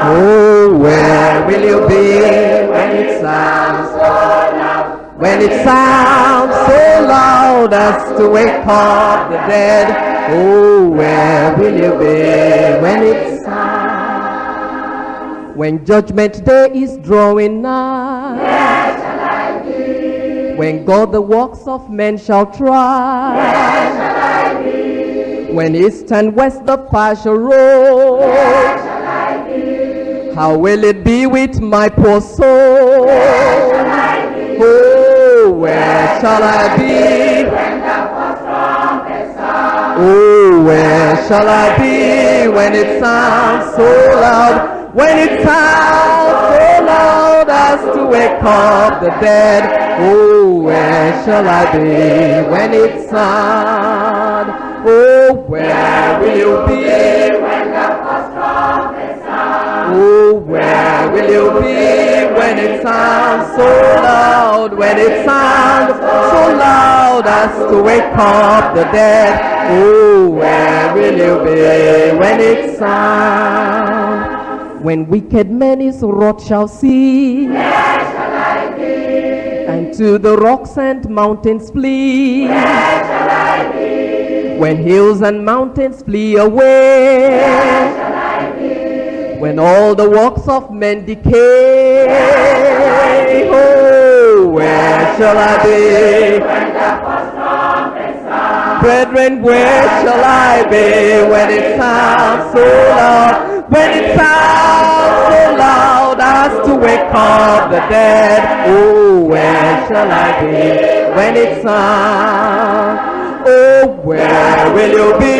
Oh, where will you be when it sounds so loud? When it sounds so loud as to wake up the dead. Oh, where will you be when it sounds? When judgment day is drawing nigh. Where shall I be? When God the works of men shall try. Where shall I be? When east and west the path shall roll. Where shall I be? How will it be with my poor soul? Where shall I be? Oh, where shall I be when the first trumpet sounds? Oh, where shall I be when it sounds so loud? When it sounds so loud as to wake up the dead. Oh, where shall I be when it sounds? Oh, where will you be when the first trumpet sounds? Oh, where will you be when it sounds so loud? When it sounds so loud as to wake up the dead. Oh, where will you be when it sounds? When wicked men his wrath shall see. Where shall I be? And to the rocks and mountains flee. Where shall I be? When hills and mountains flee away. Where shall I be? When all the works of men decay. Oh, where shall I be? When the first trumpet sounds. Brethren, where shall I be when it sounds so loud? When it sounds so loud as to wake up the dead. Oh, where shall I be when it sounds? Oh, where will you be?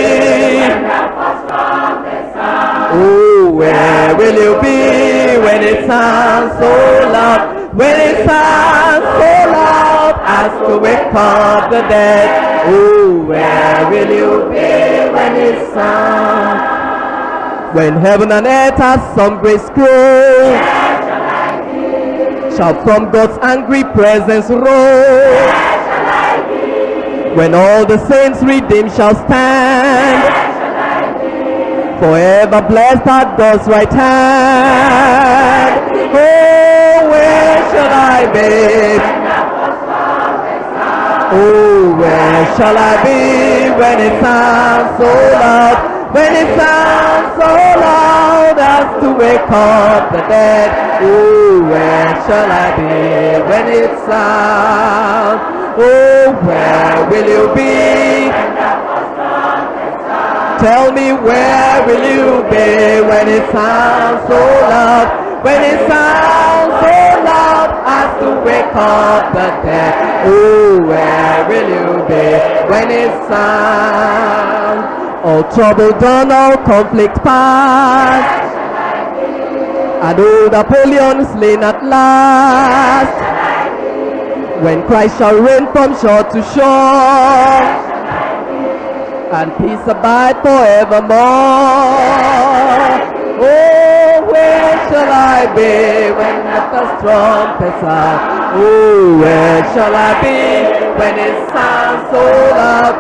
Oh, where will you be when it sounds so loud? When it sounds so loud as to wake up the dead. Oh, where will you be when it sounds? When heaven and earth as some great scroll shall from God's angry presence roll. When all the saints redeemed shall stand, forever blessed at God's right hand. Oh, where shall I be? Oh, where shall I be when it sounds so loud? When it sounds so loud as to wake up the dead. Oh, where shall I be when it sounds? Oh, where will you be? Tell me, where will you be when it sounds so loud? When it sounds so loud as to wake up the dead. Oh, where will you be when it sounds? All trouble done, all conflict past, and old Napoleon slain at last. When Christ shall reign from shore to shore, and peace abide forevermore. Oh, where shall I be when the first trumpet sounds? Oh, where shall I be when it sounds so loud?